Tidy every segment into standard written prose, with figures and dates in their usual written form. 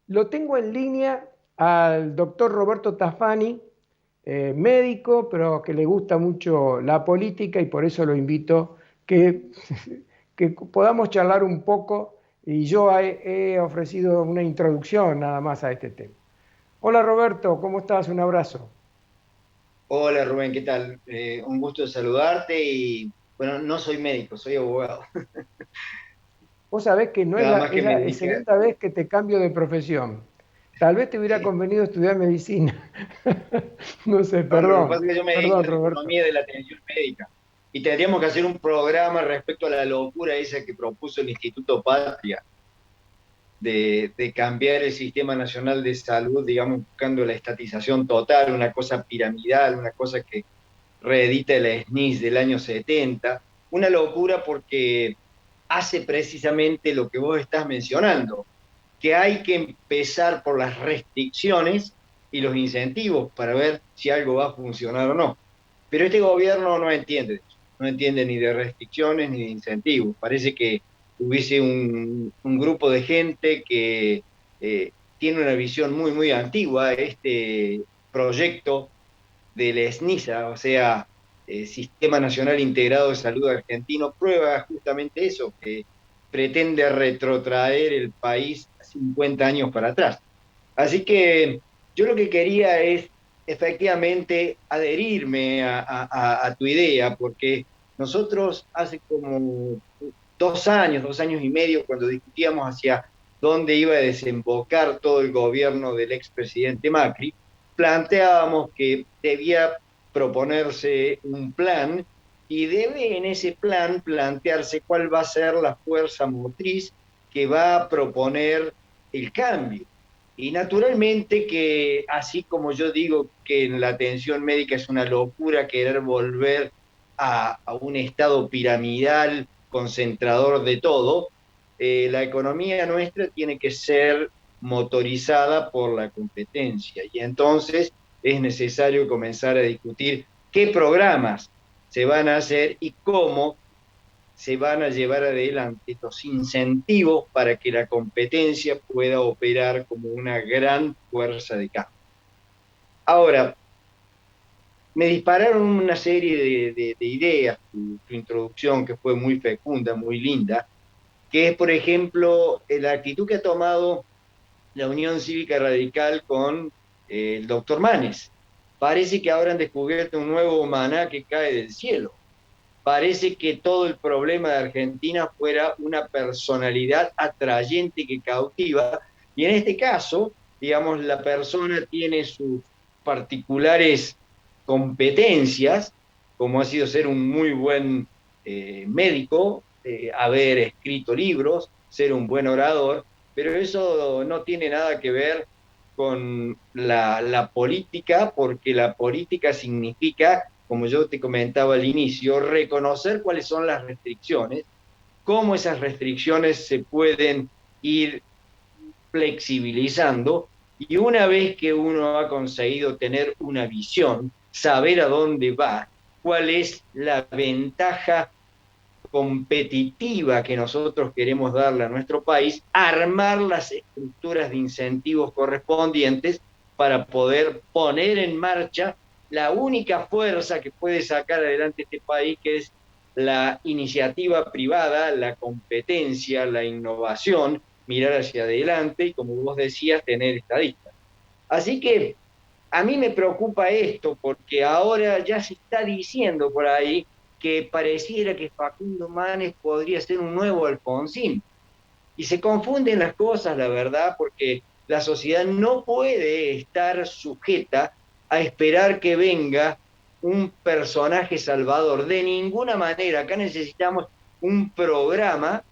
Lo tengo en línea al doctor Roberto Tafani, médico, pero que le gusta mucho la política y por eso lo invito que, que podamos charlar un poco y yo he ofrecido una introducción nada más a este tema. Hola Roberto, ¿cómo estás? Un abrazo. Hola Rubén, ¿qué tal? Un gusto de saludarte y bueno, no soy médico, soy abogado. Vos sabés que no es Nada más es que me la dediqué, segunda vez que te cambio de profesión. Tal vez te hubiera convenido estudiar medicina. No sé, no, lo que pasa perdón, es que yo me dedico perdón a la Roberto. economía de la atención médica y tendríamos que hacer un programa respecto a la locura esa que propuso el Instituto Patria de cambiar el Sistema Nacional de Salud, digamos, buscando la estatización total, una cosa piramidal, una cosa que reedita el SNIS del año 70, una locura porque hace precisamente lo que vos estás mencionando, que hay que empezar por las restricciones y los incentivos para ver si algo va a funcionar o no. Pero este gobierno no entiende de eso, no entiende ni de restricciones ni de incentivos. Parece que hubiese un grupo de gente que tiene una visión muy, muy antigua. Este proyecto del SNISA, o sea, Sistema Nacional Integrado de Salud Argentino, prueba justamente eso, que pretende retrotraer el país 50 años para atrás. Así que yo lo que quería es efectivamente adherirme a tu idea, porque nosotros hace como 2 años, 2 años y medio, cuando discutíamos hacia dónde iba a desembocar todo el gobierno del expresidente Macri, planteábamos que debía proponerse un plan y debe en ese plan plantearse cuál va a ser la fuerza motriz que va a proponer el cambio. Y naturalmente que así como yo digo que en la atención médica es una locura querer volver a un estado piramidal, concentrador de todo, la economía nuestra tiene que ser motorizada por la competencia. Y entonces es necesario comenzar a discutir qué programas se van a hacer y cómo se van a llevar adelante estos incentivos para que la competencia pueda operar como una gran fuerza de cambio. Ahora, me dispararon una serie de ideas, tu introducción que fue muy fecunda, muy linda, que es, por ejemplo, la actitud que ha tomado la Unión Cívica Radical con el doctor Manes. Parece que ahora han descubierto un nuevo maná que cae del cielo. Parece que todo el problema de Argentina fuera una personalidad atrayente que cautiva, y en este caso, digamos, la persona tiene sus particulares competencias, como ha sido ser un muy buen médico, haber escrito libros, ser un buen orador, pero eso no tiene nada que ver con la política, porque la política significa, como yo te comentaba al inicio, reconocer cuáles son las restricciones, cómo esas restricciones se pueden ir flexibilizando, y una vez que uno ha conseguido tener una visión, saber a dónde va, cuál es la ventaja competitiva que nosotros queremos darle a nuestro país, armar las estructuras de incentivos correspondientes para poder poner en marcha la única fuerza que puede sacar adelante este país, que es la iniciativa privada, la competencia, la innovación, mirar hacia adelante y, como vos decías, tener estadistas. Así que a mí me preocupa esto porque ahora ya se está diciendo por ahí que pareciera que Facundo Manes podría ser un nuevo Alfonsín. Y se confunden las cosas, la verdad, porque la sociedad no puede estar sujeta a esperar que venga un personaje salvador. De ninguna manera. Acá necesitamos un programa,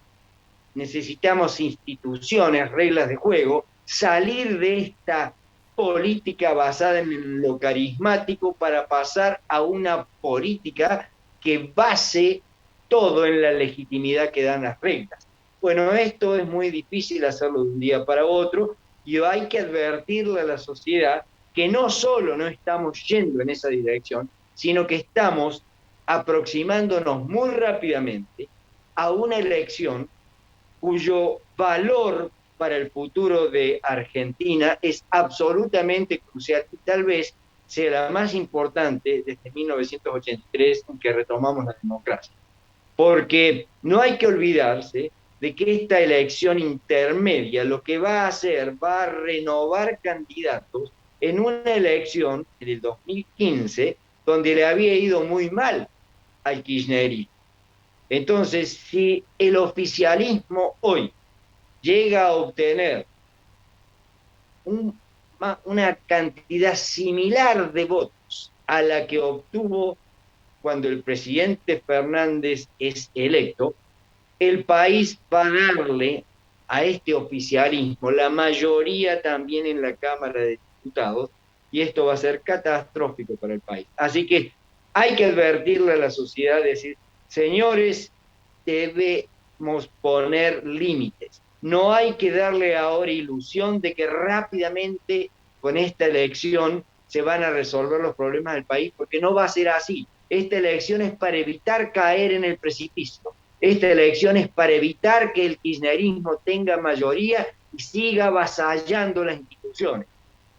necesitamos instituciones, reglas de juego, salir de esta política basada en lo carismático para pasar a una política que base todo en la legitimidad que dan las reglas. Bueno, esto es muy difícil hacerlo de un día para otro y hay que advertirle a la sociedad que no solo no estamos yendo en esa dirección, sino que estamos aproximándonos muy rápidamente a una elección cuyo valor para el futuro de Argentina es absolutamente crucial y tal vez sea la más importante desde 1983 en que retomamos la democracia. Porque no hay que olvidarse de que esta elección intermedia lo que va a hacer, va a renovar candidatos en una elección en el 2015 donde le había ido muy mal al kirchnerismo. Entonces, si el oficialismo hoy llega a obtener un, una cantidad similar de votos a la que obtuvo cuando el presidente Fernández es electo, el país va a darle a este oficialismo la mayoría también en la Cámara de Diputados y esto va a ser catastrófico para el país. Así que hay que advertirle a la sociedad, decir, señores, debemos poner límites. No hay que darle ahora ilusión de que rápidamente con esta elección se van a resolver los problemas del país, porque no va a ser así. Esta elección es para evitar caer en el precipicio. Esta elección es para evitar que el kirchnerismo tenga mayoría y siga avasallando las instituciones.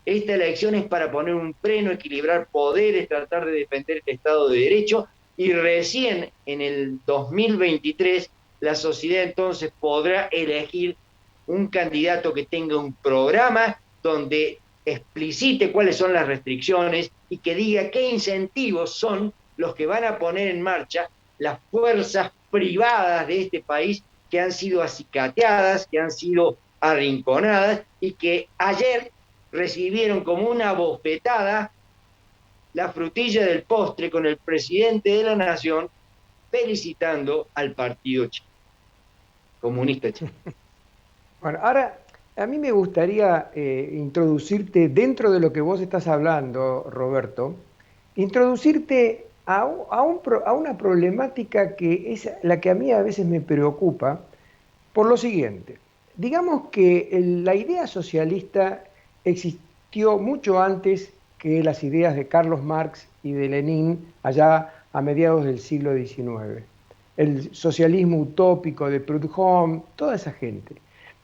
Esta elección es para poner un freno, equilibrar poderes, tratar de defender el Estado de Derecho y recién en el 2023 la sociedad entonces podrá elegir un candidato que tenga un programa donde explicite cuáles son las restricciones y que diga qué incentivos son los que van a poner en marcha las fuerzas privadas de este país que han sido acicateadas, que han sido arrinconadas y que ayer recibieron como una bofetada la frutilla del postre con el presidente de la nación felicitando al partido comunista chino. Bueno, ahora a mí me gustaría introducirte dentro de lo que vos estás hablando, Roberto, introducirte a una problemática que es la que a mí a veces me preocupa por lo siguiente. Digamos que la idea socialista existió mucho antes que las ideas de Carlos Marx y de Lenin allá a mediados del siglo XIX. El socialismo utópico de Proudhon, toda esa gente.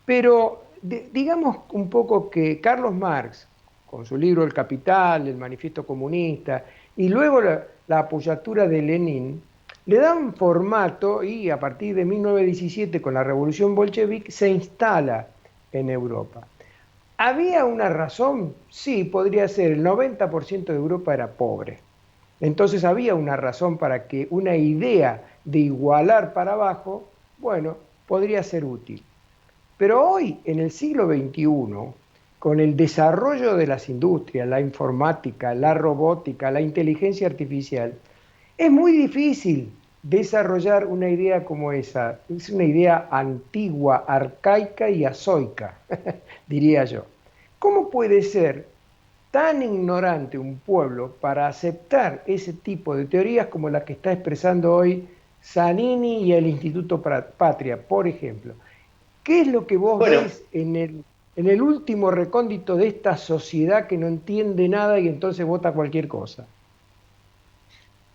Pero digamos un poco que Carlos Marx, con su libro El Capital, el Manifiesto Comunista, y luego la apoyatura de Lenin, le dan formato y a partir de 1917, con la Revolución Bolchevique, se instala en Europa. ¿Había una razón? Sí, podría ser. El 90% de Europa era pobre. Entonces había una razón para que una idea de igualar para abajo, bueno, podría ser útil. Pero hoy, en el siglo XXI, con el desarrollo de las industrias, la informática, la robótica, la inteligencia artificial, es muy difícil desarrollar una idea como esa. Es una idea antigua, arcaica y azoica, diría yo. ¿Cómo puede ser tan ignorante un pueblo para aceptar ese tipo de teorías como la que está expresando hoy Zanini y el Instituto Patria, por ejemplo? ¿Qué es lo que vos Bueno, ves en el último recóndito de esta sociedad que no entiende nada y entonces vota cualquier cosa?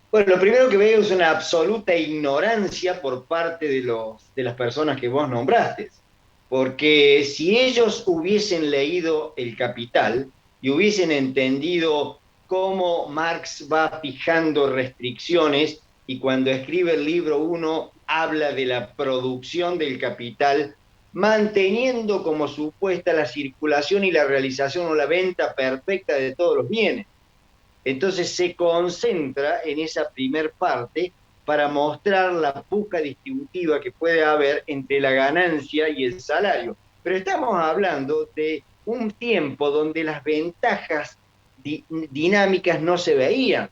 bueno, lo primero que veo es una absoluta ignorancia por parte de las personas que vos nombraste. Porque si ellos hubiesen leído El Capital y hubiesen entendido cómo Marx va fijando restricciones y cuando escribe el libro uno habla de la producción del capital, manteniendo como supuesta la circulación y la realización o la venta perfecta de todos los bienes. Entonces se concentra en esa primer parte para mostrar la puja distributiva que puede haber entre la ganancia y el salario. Pero estamos hablando de un tiempo donde las ventajas dinámicas no se veían,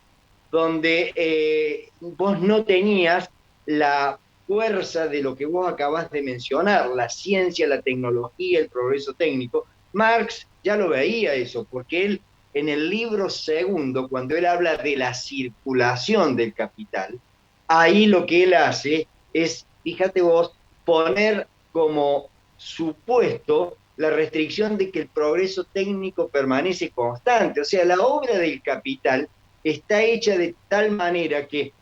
donde vos no tenías la fuerza de lo que vos acabás de mencionar, la ciencia, la tecnología, el progreso técnico. Marx ya lo veía eso, porque él en el libro segundo, cuando él habla de la circulación del capital, ahí lo que él hace es, fíjate vos, poner como supuesto la restricción de que el progreso técnico permanece constante. O sea, la obra del capital está hecha de tal manera que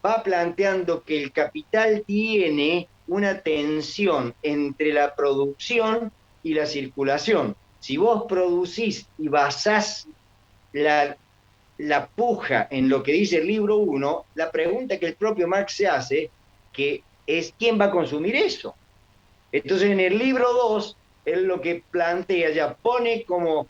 va planteando que el capital tiene una tensión entre la producción y la circulación. Si vos producís y basás la puja en lo que dice el libro 1, la pregunta que el propio Marx se hace, que es ¿quién va a consumir eso? Entonces en el libro 2, él lo que plantea, ya pone como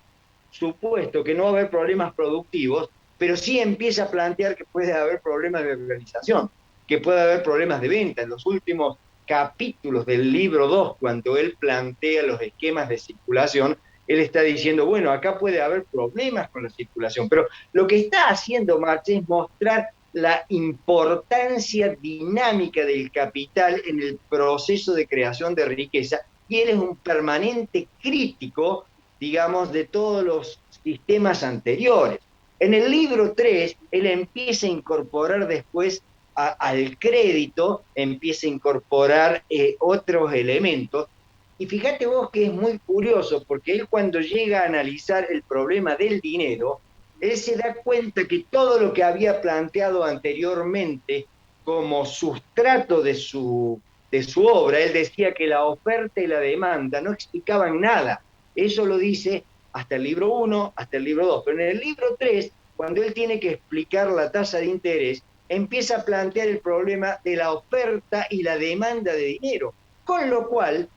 supuesto que no va a haber problemas productivos, pero sí empieza a plantear que puede haber problemas de organización, que puede haber problemas de venta. En los últimos capítulos del libro 2, cuando él plantea los esquemas de circulación, él está diciendo, bueno, acá puede haber problemas con la circulación, pero lo que está haciendo Marx es mostrar la importancia dinámica del capital en el proceso de creación de riqueza, y él es un permanente crítico, digamos, de todos los sistemas anteriores. En el libro 3, él empieza a incorporar después al crédito, empieza a incorporar otros elementos, y fíjate vos que es muy curioso, porque él cuando llega a analizar el problema del dinero, él se da cuenta que todo lo que había planteado anteriormente como sustrato de su obra, él decía que la oferta y la demanda no explicaban nada. Eso lo dice hasta el libro 1, hasta el libro 2. Pero en el libro 3, cuando él tiene que explicar la tasa de interés, empieza a plantear el problema de la oferta y la demanda de dinero. Con lo cual,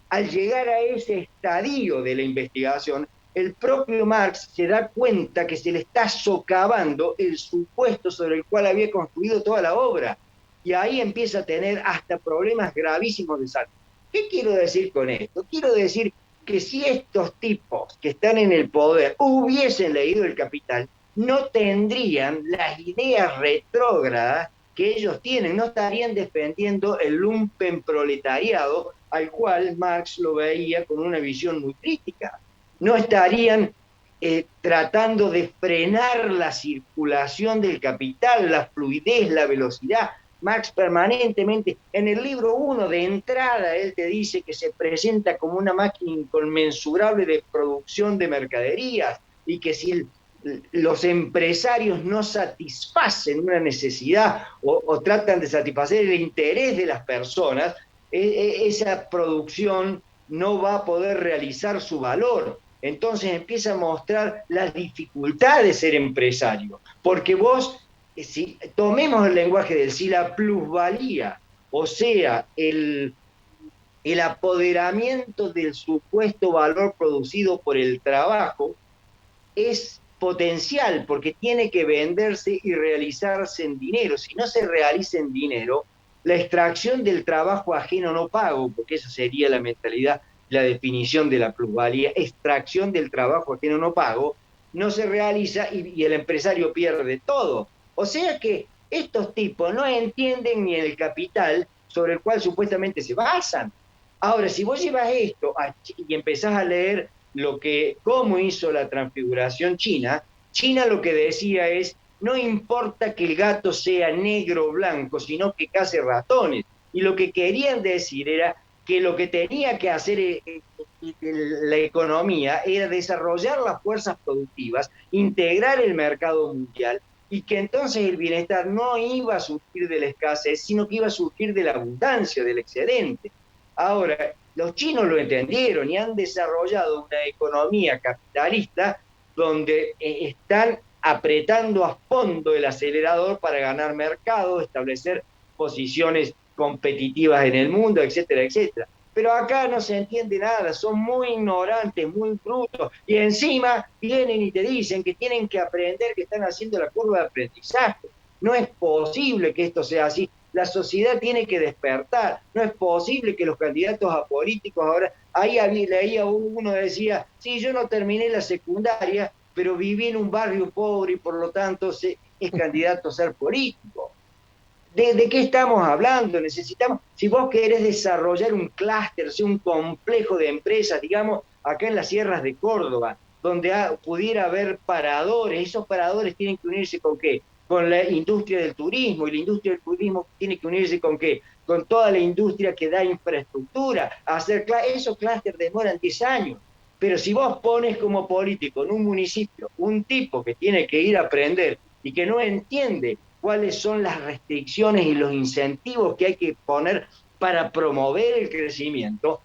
al llegar a ese estadio de la investigación, el propio Marx se da cuenta que se le está socavando el supuesto sobre el cual había construido toda la obra. Y ahí empieza a tener hasta problemas gravísimos de salud. ¿Qué quiero decir con esto? Quiero decir que si estos tipos que están en el poder hubiesen leído El Capital, no tendrían las ideas retrógradas que ellos tienen, no estarían defendiendo el lumpen proletariado al cual Marx lo veía con una visión muy crítica. No estarían tratando de frenar la circulación del capital, la fluidez, la velocidad. Marx permanentemente, en el libro 1 de entrada, él te dice que se presenta como una máquina inconmensurable de producción de mercaderías y que si los empresarios no satisfacen una necesidad o tratan de satisfacer el interés de las personas, esa producción no va a poder realizar su valor. Entonces empieza a mostrar las dificultades de ser empresario, porque vos, si tomemos el lenguaje del si la plusvalía, o sea, el apoderamiento del supuesto valor producido por el trabajo, es potencial porque tiene que venderse y realizarse en dinero. Si no se realiza en dinero, la extracción del trabajo ajeno no pago, porque esa sería la mentalidad, la definición de la plusvalía, extracción del trabajo ajeno no pago, no se realiza y el empresario pierde todo. O sea que estos tipos no entienden ni el capital sobre el cual supuestamente se basan. Ahora, si vos llevas esto y empezás a leer cómo hizo la transfiguración China, China lo que decía es, no importa que el gato sea negro o blanco, sino que case ratones. Y lo que querían decir era que lo que tenía que hacer la economía era desarrollar las fuerzas productivas, integrar el mercado mundial, y que entonces el bienestar no iba a surgir de la escasez, sino que iba a surgir de la abundancia, del excedente. Ahora, los chinos lo entendieron y han desarrollado una economía capitalista donde están apretando a fondo el acelerador para ganar mercado, establecer posiciones competitivas en el mundo, etcétera, etcétera. Pero acá no se entiende nada, son muy ignorantes, muy brutos, y encima vienen y te dicen que tienen que aprender, que están haciendo la curva de aprendizaje. No es posible que esto sea así. La sociedad tiene que despertar. No es posible que los candidatos a políticos ahora, ahí leía uno decía, sí, yo no terminé la secundaria, pero viví en un barrio pobre y por lo tanto es candidato a ser político. ¿De qué estamos hablando? Necesitamos, si vos querés desarrollar un clúster, un complejo de empresas, digamos, acá en las sierras de Córdoba, donde pudiera haber paradores, esos paradores tienen que unirse ¿con qué? Con la industria del turismo, y la industria del turismo tiene que unirse ¿con qué? Con toda la industria que da infraestructura. Esos clústeres demoran 10 años. Pero si vos pones como político en un municipio un tipo que tiene que ir a aprender y que no entiende cuáles son las restricciones y los incentivos que hay que poner para promover el crecimiento,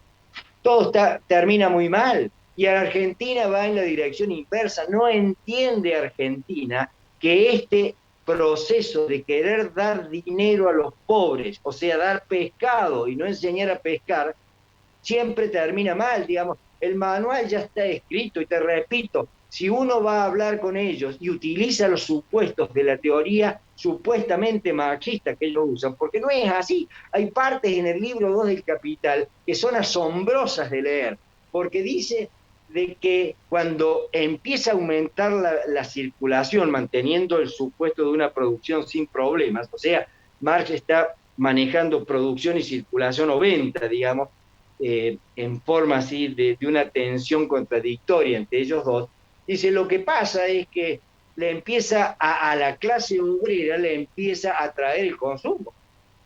todo termina muy mal. Y Argentina va en la dirección inversa. No entiende Argentina que este proceso de querer dar dinero a los pobres, o sea, dar pescado y no enseñar a pescar, siempre termina mal, digamos. El manual ya está escrito y te repito, si uno va a hablar con ellos y utiliza los supuestos de la teoría supuestamente marxista que ellos usan, porque no es así. Hay partes en el libro 2 del Capital que son asombrosas de leer, porque dice de que cuando empieza a aumentar la circulación, manteniendo el supuesto de una producción sin problemas, o sea, Marx está manejando producción y circulación o venta, digamos, en forma así de una tensión contradictoria entre ellos dos, dice, lo que pasa es que le empieza a la clase obrera, le empieza a atraer el consumo.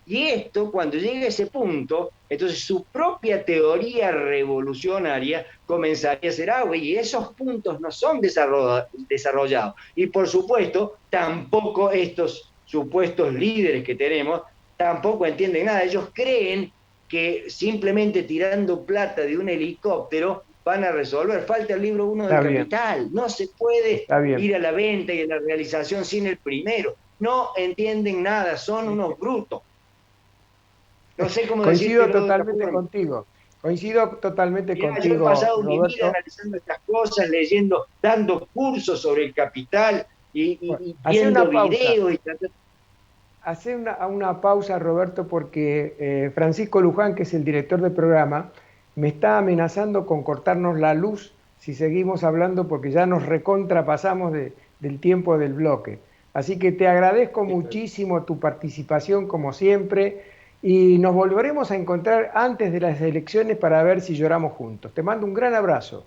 Y esto, cuando llega a ese punto, entonces su propia teoría revolucionaria comenzaría a ser agua, y esos puntos no son desarrollados. Y por supuesto, tampoco estos supuestos líderes que tenemos, tampoco entienden nada. Ellos creen que simplemente tirando plata de un helicóptero van a resolver. Falta el libro 1 del Está bien, Capital. No se puede está bien. ir a la venta y a la realización sin el primero. No entienden nada, son Es unos que brutos. No sé cómo coincido decírtelo de otra totalmente forma. contigo. Coincido totalmente Mirá, yo he contigo, pasado mi vida Roberto. analizando estas cosas, leyendo, dando cursos sobre el capital Bueno, y hace viendo una pausa. videos. Hace una pausa, Roberto, porque Francisco Luján, que es el director del programa, me está amenazando con cortarnos la luz si seguimos hablando porque ya nos recontrapasamos del tiempo del bloque. Así que te agradezco muchísimo tu participación como siempre y nos volveremos a encontrar antes de las elecciones para ver si lloramos juntos. Te mando un gran abrazo.